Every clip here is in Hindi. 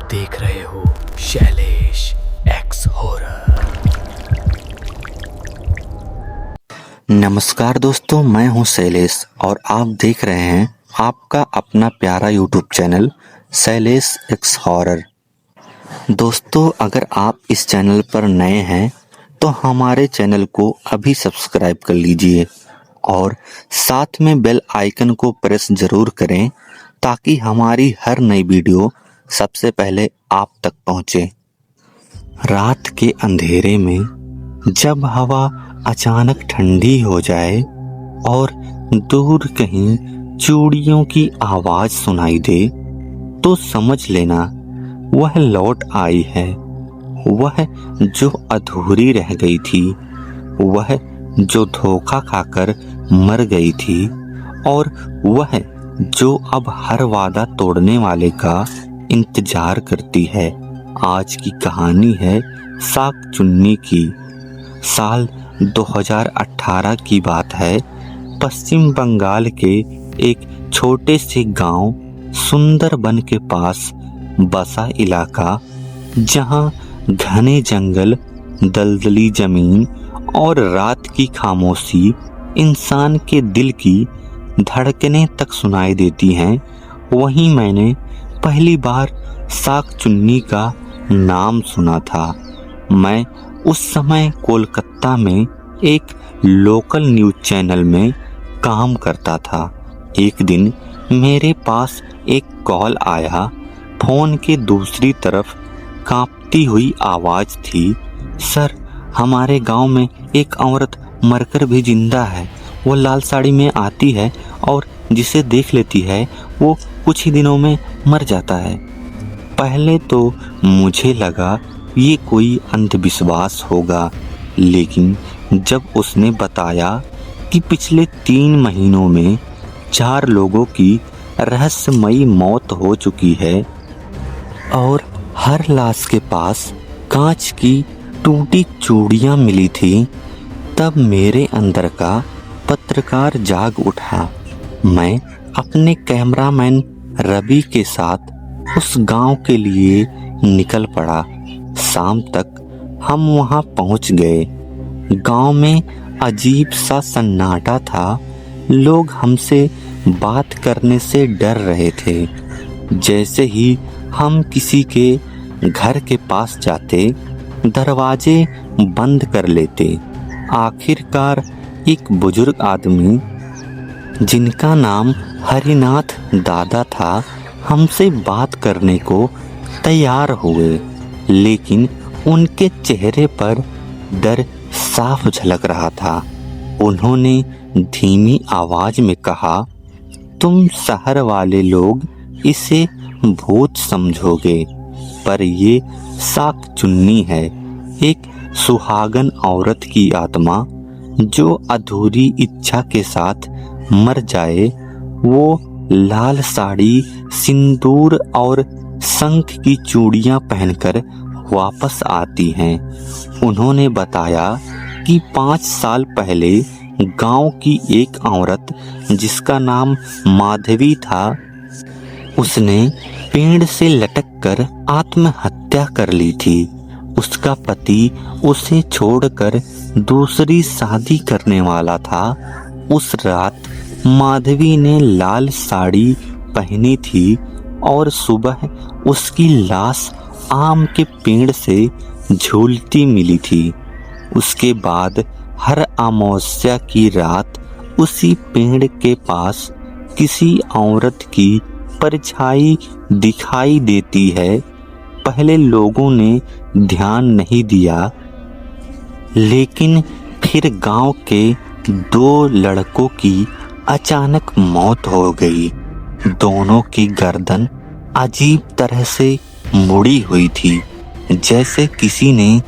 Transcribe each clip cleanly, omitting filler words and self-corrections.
देख रहे हो शैलेश एक्स हॉरर। नमस्कार दोस्तों, मैं हूं शैलेश और आप देख रहे हैं आपका अपना प्यारा YouTube channel Shailesh x horror. दोस्तों, अगर आप इस चैनल पर नए हैं तो हमारे चैनल को अभी सब्सक्राइब कर लीजिए और साथ में बेल आइकन को प्रेस जरूर करें ताकि हमारी हर नई वीडियो सबसे पहले आप तक पहुंचे। रात के अंधेरे में जब हवा अचानक ठंडी हो जाए और दूर कहीं चूड़ियों की आवाज सुनाई दे तो समझ लेना वह लौट आई है। वह जो अधूरी रह गई थी, वह जो धोखा खाकर मर गई थी और वह जो अब हर वादा तोड़ने वाले का इंतजार करती है। आज की कहानी है साक चुन्नी की। साल 2018 की बात है। पश्चिम बंगाल के एक छोटे से गांव सुंदरबन के पास बसा इलाका, जहां घने जंगल, दलदली जमीन और रात की खामोशी इंसान के दिल की धड़कनें तक सुनाई देती हैं, वहीं मैंने पहली बार साक चुन्नी का नाम सुना था। मैं उस समय कोलकाता में एक लोकल न्यूज़ चैनल में काम करता था। एक दिन मेरे पास एक कॉल आया। फोन के दूसरी तरफ कांपती हुई आवाज थी, सर, हमारे गांव में एक औरत मरकर भी जिंदा है। वो लाल साड़ी में आती है और जिसे देख लेती है वो कुछ ही दिनों में मर जाता है। पहले तो मुझे लगा ये कोई अंधविश्वास होगा, लेकिन जब उसने बताया कि पिछले 3 महीनों में 4 लोगों की रहस्यमयी मौत हो चुकी है और हर लाश के पास कांच की टूटी चूड़ियां मिली थी, तब मेरे अंदर का पत्रकार जाग उठा। मैं अपने कैमरामैन रवि के साथ उस गांव के लिए निकल पड़ा। शाम तक हम वहां पहुंच गए। गांव में अजीब सा सन्नाटा था। लोग हमसे बात करने से डर रहे थे। जैसे ही हम किसी के घर के पास जाते, दरवाजे बंद कर लेते। आखिरकार एक बुजुर्ग आदमी जिनका नाम हरिनाथ दादा था, हमसे बात करने को तैयार हुए, लेकिन उनके चेहरे पर डर साफ झलक रहा था। उन्होंने धीमी आवाज में कहा, तुम शहर वाले लोग इसे भूत समझोगे, पर ये साक चुन्नी है, एक सुहागन औरत की आत्मा जो अधूरी इच्छा के साथ मर जाए। वो लाल साड़ी, सिंदूर और शंख की चूड़ियां पहनकर वापस आती हैं। उन्होंने बताया कि 5 साल पहले गांव की एक औरत जिसका नाम माधवी था, उसने पेड़ से लटक कर आत्महत्या कर ली थी। उसका पति उसे छोड़कर दूसरी शादी करने वाला था। उस रात माधवी ने लाल साड़ी पहनी थी और सुबह उसकी लाश आम के पेड़ से झूलती मिली थी। उसके बाद हर अमावस्या की रात उसी पेड़ के पास किसी औरत की परछाई दिखाई देती है। पहले लोगों ने ध्यान नहीं दिया, लेकिन फिर गांव के 2 लड़कों की अचानक मौत हो गई। दोनों की गर्दन अजीब तरह से मुड़ी हुई थी, जैसे किसी ने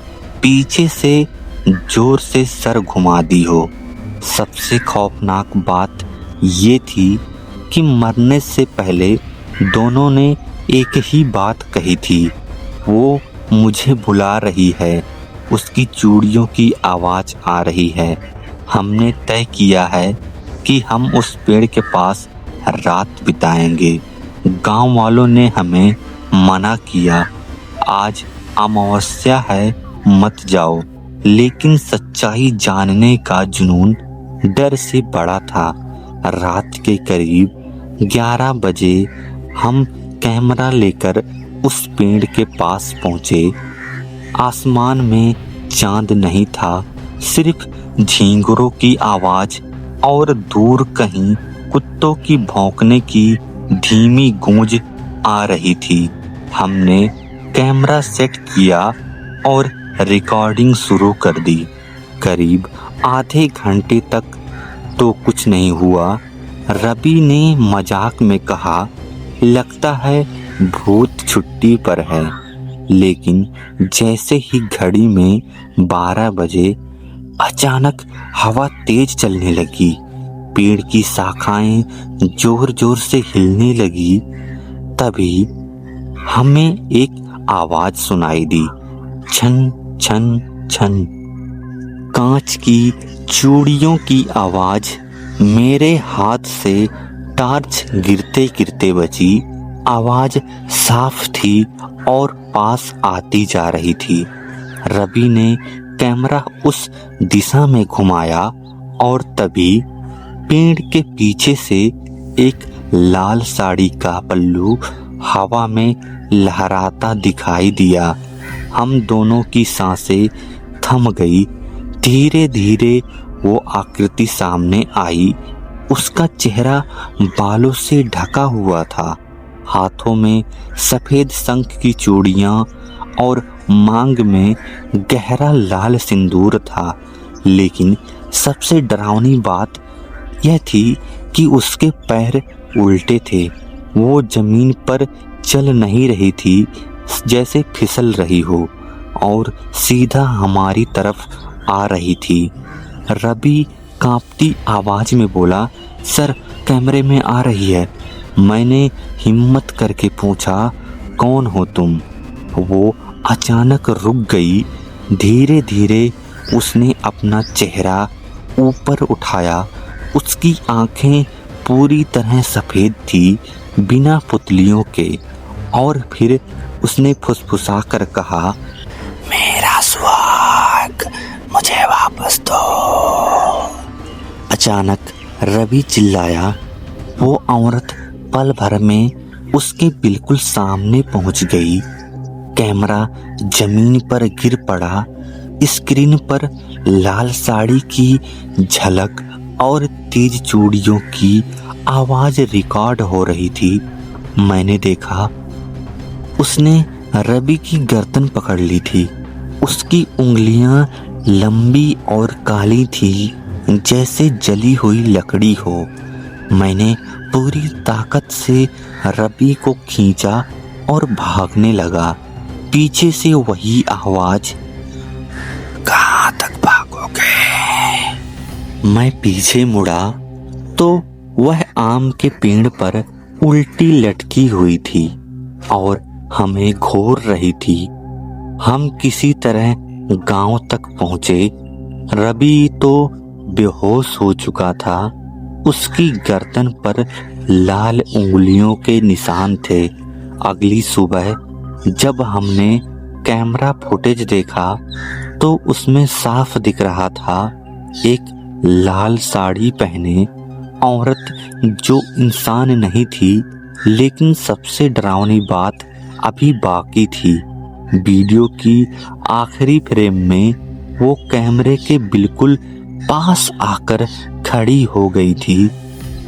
पीछे से जोर से सर घुमा दी हो। सबसे खौफनाक बात ये थी कि मरने से पहले दोनों ने एक ही बात कही थी, वो मुझे बुला रही है, उसकी चूड़ियों की आवाज आ रही है। हमने तय किया है कि हम उस पेड़ के पास रात बिताएंगे। गांव वालों ने हमें मना किया, आज अमावस्या है, मत जाओ। लेकिन सच्चाई जानने का जुनून डर से बड़ा था। रात के करीब 11 बजे हम कैमरा लेकर उस पेड़ के पास पहुंचे। आसमान में चांद नहीं था, सिर्फ झींगुरों की आवाज और दूर कहीं कुत्तों की भौंकने की धीमी गूंज आ रही थी। हमने कैमरा सेट किया और रिकॉर्डिंग शुरू कर दी। करीब आधे घंटे तक तो कुछ नहीं हुआ। रवि ने मजाक में कहा, लगता है भूत छुट्टी पर है। लेकिन जैसे ही घड़ी में 12 बजे अचानक हवा तेज चलने लगी, पेड़ की शाखाएं जोर जोर से हिलने लगी। तभी हमें एक आवाज सुनाई दी, छन छन छन। कांच की चूड़ियों की आवाज मेरे हाथ से टॉर्च गिरते गिरते बची। आवाज साफ थी और पास आती जा रही थी। रवि ने कैमरा उस दिशा में घुमाया और तभी पेड़ के पीछे से एक लाल साड़ी का पल्लू हवा में लहराता दिखाई दिया। हम दोनों की सांसें थम गई। धीरे धीरे वो आकृति सामने आई। उसका चेहरा बालों से ढका हुआ था, हाथों में सफेद शंख की चूड़ियां और मांग में गहरा लाल सिंदूर था। लेकिन सबसे डरावनी बात यह थी कि उसके पैर उल्टे थे। वो जमीन पर चल नहीं रही थी, जैसे फिसल रही हो, और सीधा हमारी तरफ आ रही थी। रवि कांपती आवाज में बोला, सर कैमरे में आ रही है। मैंने हिम्मत करके पूछा, कौन हो तुम? वो अचानक रुक गई। धीरे धीरे उसने अपना चेहरा ऊपर उठाया। उसकी आंखें पूरी तरह सफेद थी, बिना पुतलियों के। और फिर उसने फुसफुसा कर कहा, मेरा सुहाग मुझे वापस दो। अचानक रवि चिल्लाया। वो औरत पल भर में उसके बिल्कुल सामने पहुंच गई। कैमरा जमीन पर गिर पड़ा। स्क्रीन पर लाल साड़ी की झलक और तेज चूड़ियों की आवाज रिकॉर्ड हो रही थी। मैंने देखा उसने रवि की गर्दन पकड़ ली थी। उसकी उंगलियां लंबी और काली थी, जैसे जली हुई लकड़ी हो। मैंने पूरी ताकत से रवि को खींचा और भागने लगा। पीछे से वही आवाज, कहाँ तक भागोगे? मैं पीछे मुड़ा तो वह आम के पेड़ पर उल्टी लटकी हुई थी और हमें घोर रही थी। हम किसी तरह गांव तक पहुंचे। रवि तो बेहोश हो चुका था। उसकी गर्दन पर लाल उंगलियों के निशान थे। अगली सुबह जब हमने कैमरा फुटेज देखा तो उसमें साफ दिख रहा था एक लाल साड़ी पहने औरत, जो इंसान नहीं थी। लेकिन सबसे डरावनी बात अभी बाकी थी। वीडियो की आखिरी फ्रेम में वो कैमरे के बिल्कुल पास आकर खड़ी हो गई थी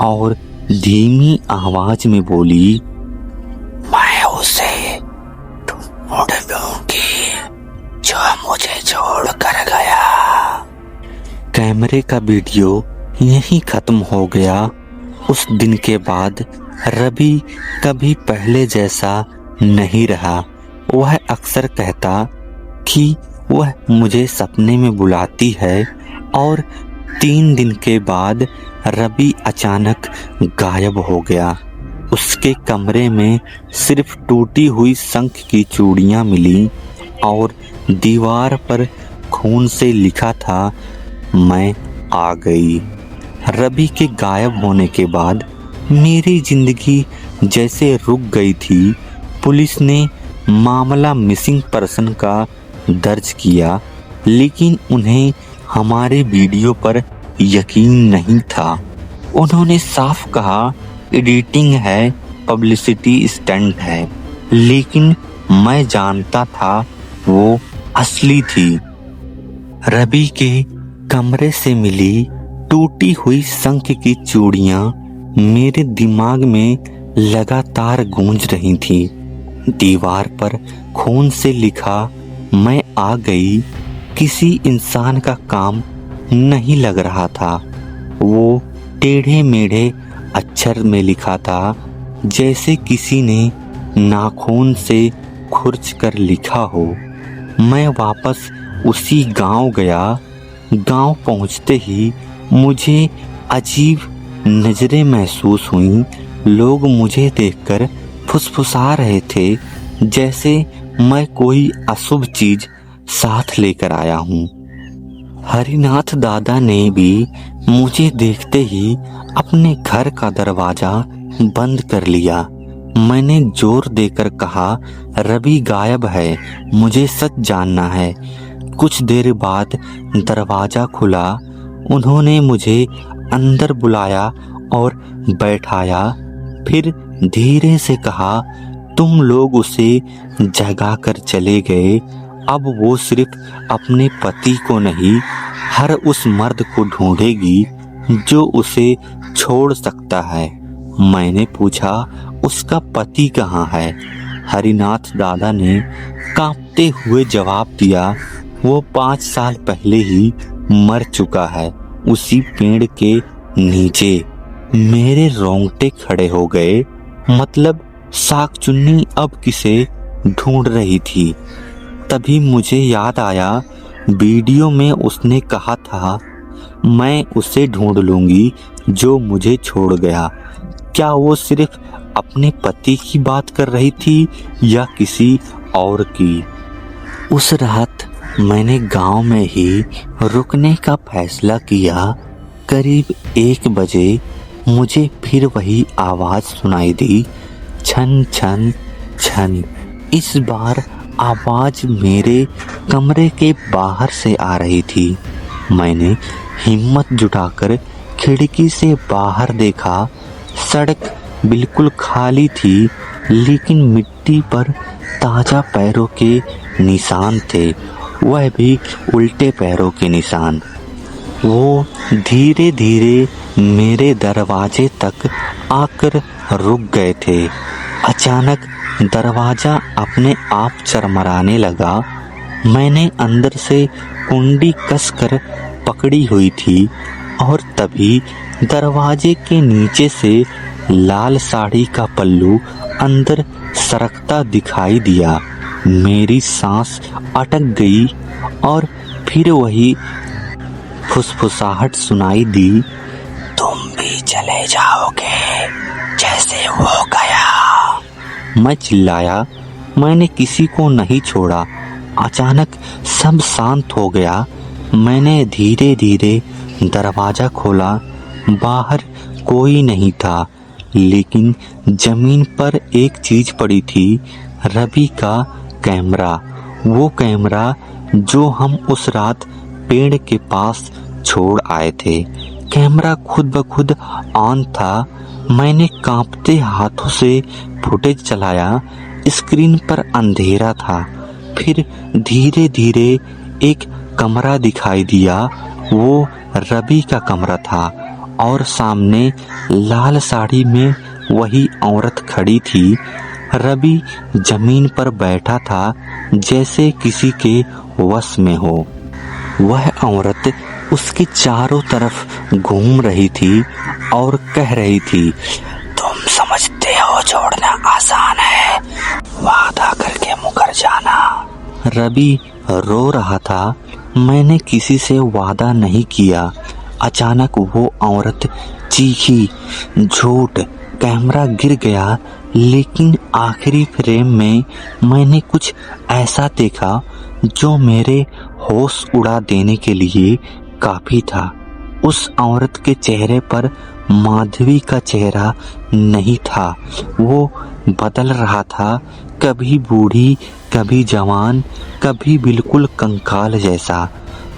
और धीमी आवाज में बोली, मैं उसे ढूंढ लूंगी जो मुझे छोड़ कर गया। कैमरे का वीडियो यहीं खत्म हो गया। उस दिन के बाद रवि कभी पहले जैसा नहीं रहा। वह अक्सर कहता कि वह मुझे सपने में बुलाती है। और 3 दिन के बाद रवि अचानक गायब हो गया। उसके कमरे में सिर्फ टूटी हुई शंख की चूड़ियां मिली और दीवार पर खून से लिखा था, मैं आ गई। रवि के गायब होने के बाद मेरी जिंदगी जैसे रुक गई थी। पुलिस ने मामला मिसिंग पर्सन का दर्ज किया, लेकिन उन्हें हमारे वीडियो पर यकीन नहीं था। उन्होंने साफ कहा एडिटिंग है, पब्लिसिटी स्टंट है, लेकिन मैं जानता था वो असली थी। रवि के कमरे से मिली टूटी हुई शंख की चूड़ियां मेरे दिमाग में लगातार गूंज रही थी। दीवार पर खून से लिखा मैं आ गई किसी इंसान का काम नहीं लग रहा था। वो टेढ़े मेढ़े अक्षर में लिखा था, जैसे किसी ने नाखून से खुरच कर लिखा हो। मैं वापस उसी गांव गया। गांव पहुंचते ही मुझे अजीब नजरें महसूस हुईं। लोग मुझे देखकर फुसफुसा रहे थे, जैसे मैं कोई अशुभ चीज साथ लेकर आया हूँ। हरिनाथ दादा ने भी मुझे देखते ही अपने घर का दरवाजा बंद कर लिया। मैंने जोर देकर कहा, रवि गायब है, मुझे सच जानना है। कुछ देर बाद दरवाजा खुला। उन्होंने मुझे अंदर बुलाया और बैठाया। फिर धीरे से कहा, तुम लोग उसे जगा कर चले गए। अब वो सिर्फ अपने पति को नहीं, हर उस मर्द को ढूंढेगी जो उसे छोड़ सकता है। मैंने पूछा, उसका पति कहाँ है? हरिनाथ दादा ने कांपते हुए जवाब दिया, वो 5 साल पहले ही मर चुका है, उसी पेड़ के नीचे। मेरे रोंगटे खड़े हो गए। मतलब शाकचुन्नी अब किसे ढूंढ रही थी? तभी मुझे याद आया, वीडियो में उसने कहा था मैं उसे ढूंढ लूंगी जो मुझे छोड़ गया। क्या वो सिर्फ अपने पति की बात कर रही थी या किसी और की? उस रात मैंने गांव में ही रुकने का फैसला किया। करीब 1 बजे मुझे फिर वही आवाज सुनाई दी, छन छन छन। इस बार आवाज मेरे कमरे के बाहर से आ रही थी। मैंने हिम्मत जुटाकर खिड़की से बाहर देखा। सड़क बिल्कुल खाली थी, लेकिन मिट्टी पर ताजा पैरों के निशान थे, वह भी उल्टे पैरों के निशान। वो धीरे धीरे मेरे दरवाजे तक आकर रुक गए थे। अचानक दरवाजा अपने आप चरमराने लगा। मैंने अंदर से कुंडी कसकर पकड़ी हुई थी और तभी दरवाजे के नीचे से लाल साड़ी का पल्लू अंदर सरकता दिखाई दिया। मेरी सांस अटक गई और फिर वही फुसफुसाहट सुनाई दी, तुम भी चले जाओगे जैसे वो गया। मैं चिल्लाया, मैंने किसी को नहीं छोड़ा। अचानक सब शांत हो गया। मैंने धीरे धीरे दरवाजा खोला। बाहर कोई नहीं था, लेकिन जमीन पर एक चीज पड़ी थी, रवि का कैमरा। वो कैमरा जो हम उस रात पेड़ के पास छोड़ आए थे। कैमरा खुद ब खुद ऑन था। मैंने कांपते हाथों से फुटेज चलाया। स्क्रीन पर अंधेरा था। फिर धीरे धीरे एक कमरा दिखाई दिया। वो रवि का कमरा था और सामने लाल साड़ी में वही औरत खड़ी थी। रवि जमीन पर बैठा था, जैसे किसी के वश में हो। वह औरत उसके चारों तरफ घूम रही थी और कह रही थी, तुम समझते हो छोड़ना आसान है, वादा करके मुकर जाना। रवि रो रहा था। मैंने किसी से वादा नहीं किया। अचानक वो औरत चीखी, झूठ। कैमरा गिर गया, लेकिन आखिरी फ्रेम में मैंने कुछ ऐसा देखा जो मेरे होश उड़ा देने के लिए काफी था। उस औरत के चेहरे पर माधवी का चेहरा नहीं था, वो बदल रहा था, कभी बूढ़ी, कभी जवान, कभी बिल्कुल कंकाल जैसा।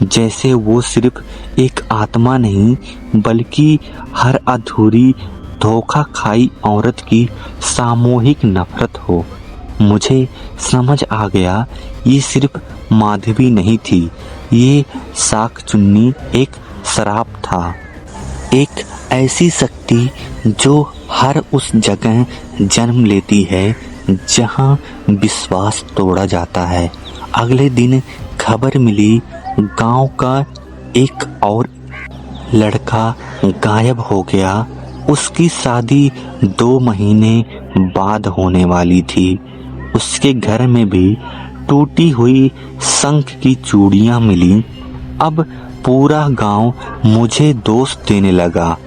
जैसे वो सिर्फ एक आत्मा नहीं बल्कि हर अधूरी धोखा खाई औरत की सामूहिक नफरत हो। मुझे समझ आ गया, ये सिर्फ माधवी नहीं थी, ये साख चुन्नी एक श्राप था, एक ऐसी शक्ति जो हर उस जगह जन्म लेती है जहां विश्वास तोड़ा जाता है। अगले दिन खबर मिली, गांव का एक और लड़का गायब हो गया। उसकी शादी 2 महीने बाद होने वाली थी। उसके घर में भी टूटी हुई शंख की चूड़ियां मिली। अब पूरा गांव मुझे दोष देने लगा,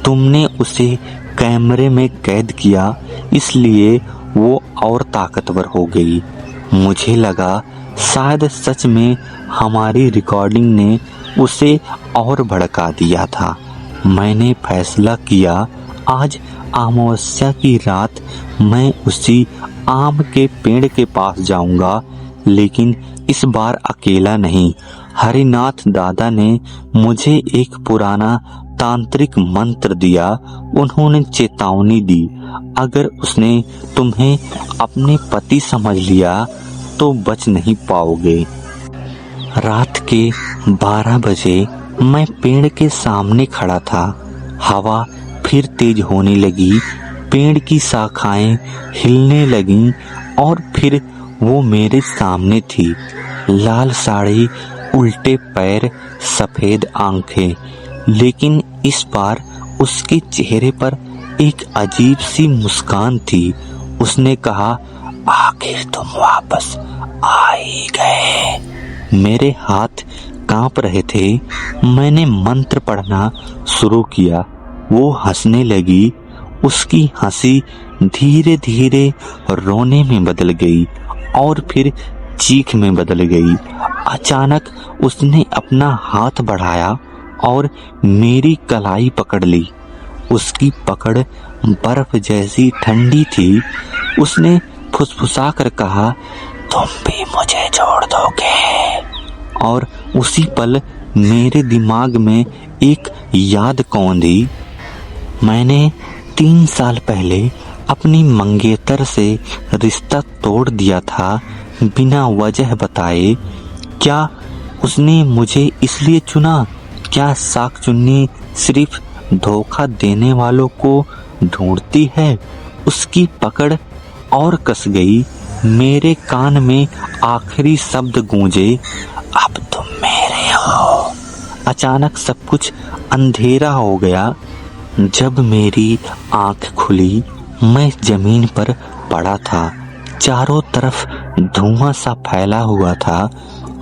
तुमने उसे कैमरे में कैद किया इसलिए वो और ताकतवर हो गई। मुझे लगा शायद सच में हमारी रिकॉर्डिंग ने उसे और भड़का दिया था। मैंने फैसला किया, आज अमावस्या की रात मैं उसी आम के पेड़ के पास जाऊंगा, लेकिन इस बार अकेला नहीं। हरिनाथ दादा ने मुझे एक पुराना तांत्रिक मंत्र दिया। उन्होंने चेतावनी दी, अगर उसने तुम्हें अपने पति समझ लिया तो बच नहीं पाओगे। रात के 12 बजे मैं पेड़ के सामने खड़ा था। हवा फिर तेज होने लगी, पेड़ की शाखाएं हिलने लगीं और फिर वो मेरे सामने थी। लाल साड़ी, उल्टे पैर, सफेद आंखें, लेकिन इस बार उसके चेहरे पर एक अजीब सी मुस्कान थी। उसने कहा, आखिर तुम वापस आ ही गए। मेरे हाथ कांप रहे थे। मैंने मंत्र पढ़ना शुरू किया। वो हंसने लगी। उसकी हंसी धीरे धीरे रोने में बदल गई और फिर चीख में बदल गई। अचानक उसने अपना हाथ बढ़ाया और मेरी कलाई पकड़ ली। उसकी पकड़ बर्फ जैसी ठंडी थी। उसने फुसफुसा कर कहा, तुम भी मुझे छोड़ दोगे? और उसी पल मेरे दिमाग में एक याद कौंधी। मैंने 3 साल पहले अपनी मंगेतर से रिश्ता तोड़ दिया था, बिना वजह बताए। क्या उसने मुझे इसलिए चुना? क्या साख चुन्नी सिर्फ धोखा देने वालों को ढूंढती है? उसकी पकड़ और कस गई। मेरे कान में आखिरी शब्द गूंजे, अब तुम मेरे हो। अचानक सब कुछ अंधेरा हो गया। जब मेरी आंख खुली, मैं जमीन पर पड़ा था। चारों तरफ धुआं सा फैला हुआ था।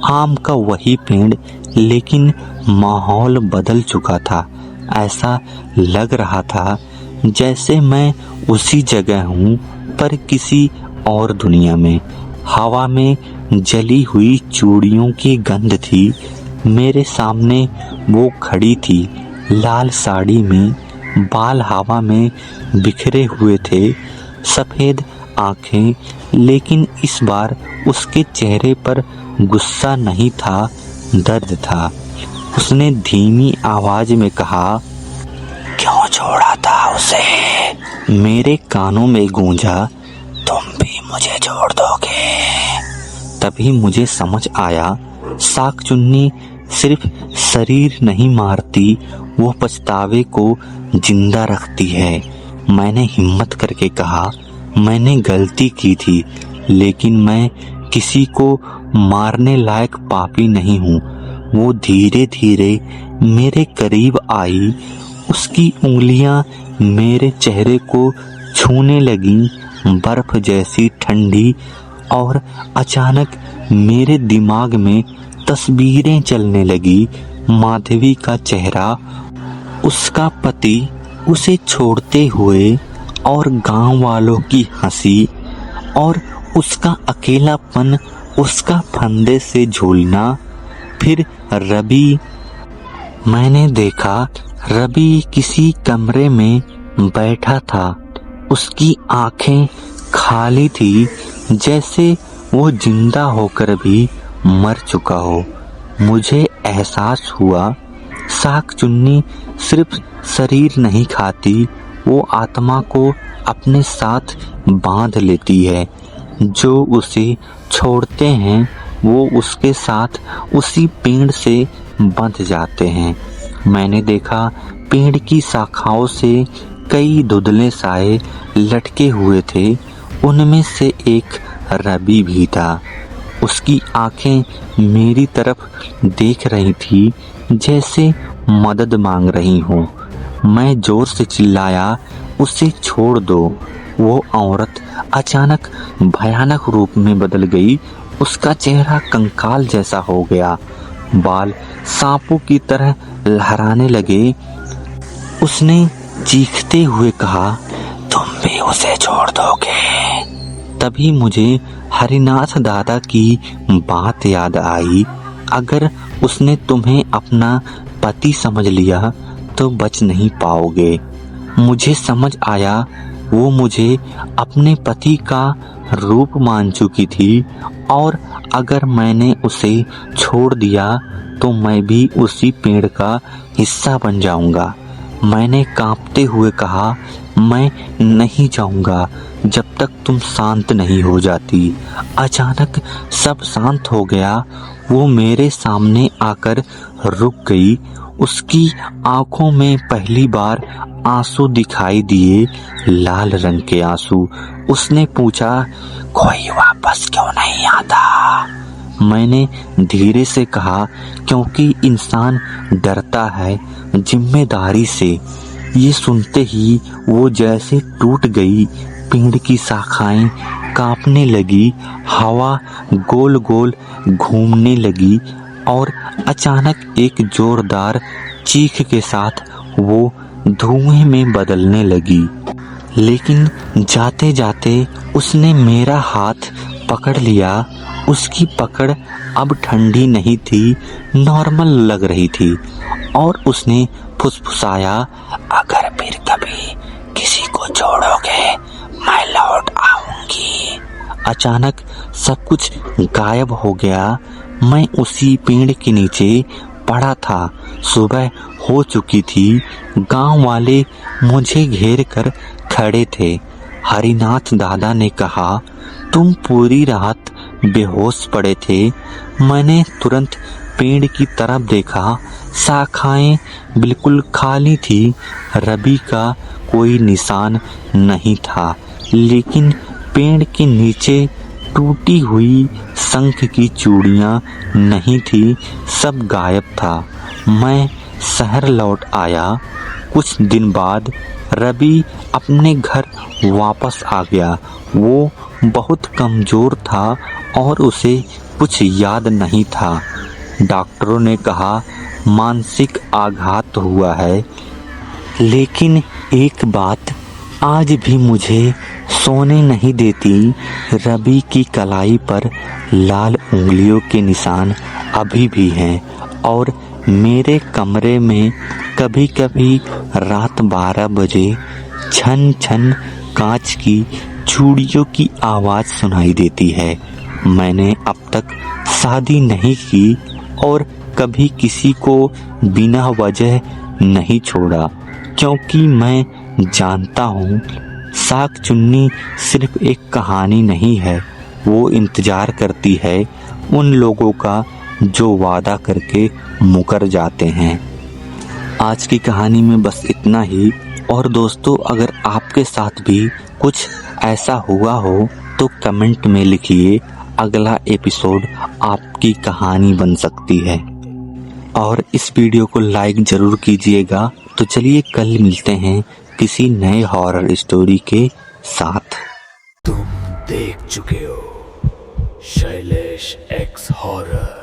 आम का वही पेड़, लेकिन माहौल बदल चुका था। ऐसा लग रहा था जैसे मैं उसी जगह हूँ, पर किसी और दुनिया में। हवा में जली हुई चूड़ियों की गंध थी। मेरे सामने वो खड़ी थी, लाल साड़ी में, बाल हवा में बिखरे हुए थे, सफेद आंखें, लेकिन इस बार उसके चेहरे पर गुस्सा नहीं था, दर्द था। उसने धीमी आवाज में कहा, क्यों छोड़ा था उसे? मेरे कानों में गूंजा, तुम भी मुझे छोड़ दोगे? तभी मुझे समझ आया, साख चुन्नी सिर्फ शरीर नहीं मारती, वो पछतावे को जिंदा रखती है। मैंने हिम्मत करके कहा, मैंने गलती की थी, लेकिन मैं किसी को मारने लायक पापी नहीं हूँ। वो धीरे धीरे मेरे करीब आई। उसकी उंगलियां मेरे चेहरे को छूने लगीं, बर्फ जैसी ठंडी। और अचानक मेरे दिमाग में तस्वीरें चलने लगी। माधवी का चेहरा, उसका पति उसे छोड़ते हुए, और गांव वालों की हंसी, और उसका अकेलापन, उसका फंदे से झूलना। फिर रवि। मैंने देखा रवि किसी कमरे में बैठा था। उसकी आंखें खाली थी, जैसे वो जिंदा होकर भी मर चुका हो। मुझे एहसास हुआ शाक चुन्नी सिर्फ शरीर नहीं खाती, वो आत्मा को अपने साथ बांध लेती है। जो उसे छोड़ते हैं वो उसके साथ उसी पेड़ से बंध जाते हैं। मैंने देखा पेड़ की शाखाओं से कई धुंधले साए लटके हुए थे। उनमें से एक रवि भी था। उसकी आंखें मेरी तरफ देख रही थी, जैसे मदद मांग रही हो। मैं जोर से चिल्लाया, उसे छोड़ दो। वो औरत अचानक भयानक रूप में बदल गई। उसका चेहरा कंकाल जैसा हो गया, बाल सांपों की तरह लहराने लगे। उसने चीखते हुए कहा, तुम भी उसे छोड़ दोगे? तभी मुझे हरिनाथ दादा की बात याद आई। अगर उसने तुम्हें अपना पति समझ लिया तो बच नहीं पाओगे। मुझे समझ आया वो मुझे अपने पति का रूप मान चुकी थी, और अगर मैंने उसे छोड़ दिया तो मैं भी उसी पेड़ का हिस्सा बन जाऊंगा। मैंने कांपते हुए कहा, मैं नहीं जाऊंगा जब तक तुम शांत नहीं हो जाती। अचानक सब शांत हो गया। वो मेरे सामने आकर रुक गई। उसकी आंखों में पहली बार आंसू दिखाई दिए, लाल रंग के आंसू। उसने पूछा, कोई वापस क्यों नहीं आता? मैंने धीरे से कहा, क्योंकि इंसान डरता है जिम्मेदारी से। ये सुनते ही वो जैसे टूट गई। पेड़ की शाखाएं कांपने लगी, हवा गोल गोल घूमने लगी, और अचानक एक जोरदार चीख के साथ वो धुएं में बदलने लगी। लेकिन जाते जाते उसने मेरा हाथ पकड़ लिया। उसकी पकड़ अब ठंडी नहीं थी, नॉर्मल लग रही थी, और उसने फुसफुसाया, अगर फिर कभी किसी को छोड़ोगे मैं लौट आऊंगी। अचानक सब कुछ गायब हो गया। मैं उसी पेड़ के नीचे पड़ा था। सुबह हो चुकी थी। गांव वाले मुझे घेर कर खड़े थे। हरिनाथ दादा ने कहा, तुम पूरी रात बेहोश पड़े थे। मैंने तुरंत पेड़ की तरफ देखा। शाखाएं बिल्कुल खाली थी। रवि का कोई निशान नहीं था, लेकिन पेड़ के नीचे टूटी हुई शंख की चूड़ियां नहीं थी, सब गायब था। मैं शहर लौट आया। कुछ दिन बाद रवि अपने घर वापस आ गया। वो बहुत कमजोर था और उसे कुछ याद नहीं था। डॉक्टरों ने कहा मानसिक आघात हुआ है। लेकिन एक बात आज भी मुझे सोने नहीं देती। रवि की कलाई पर लाल उंगलियों के निशान अभी भी हैं, और मेरे कमरे में कभी कभी रात 12 बजे छन छन कांच की चूड़ियों की आवाज सुनाई देती है। मैंने अब तक शादी नहीं की और कभी किसी को बिना वजह नहीं छोड़ा, क्योंकि मैं जानता हूँ शाक चुन्नी सिर्फ एक कहानी नहीं है। वो इंतजार करती है उन लोगों का जो वादा करके मुकर जाते हैं। आज की कहानी में बस इतना ही। और दोस्तों, अगर आपके साथ भी कुछ ऐसा हुआ हो तो कमेंट में लिखिए। अगला एपिसोड आपकी कहानी बन सकती है। और इस वीडियो को लाइक जरूर कीजिएगा। तो चलिए कल मिलते हैं किसी नए हॉरर स्टोरी के साथ। तुम देख चुके हो शैलेश एक्स हॉरर।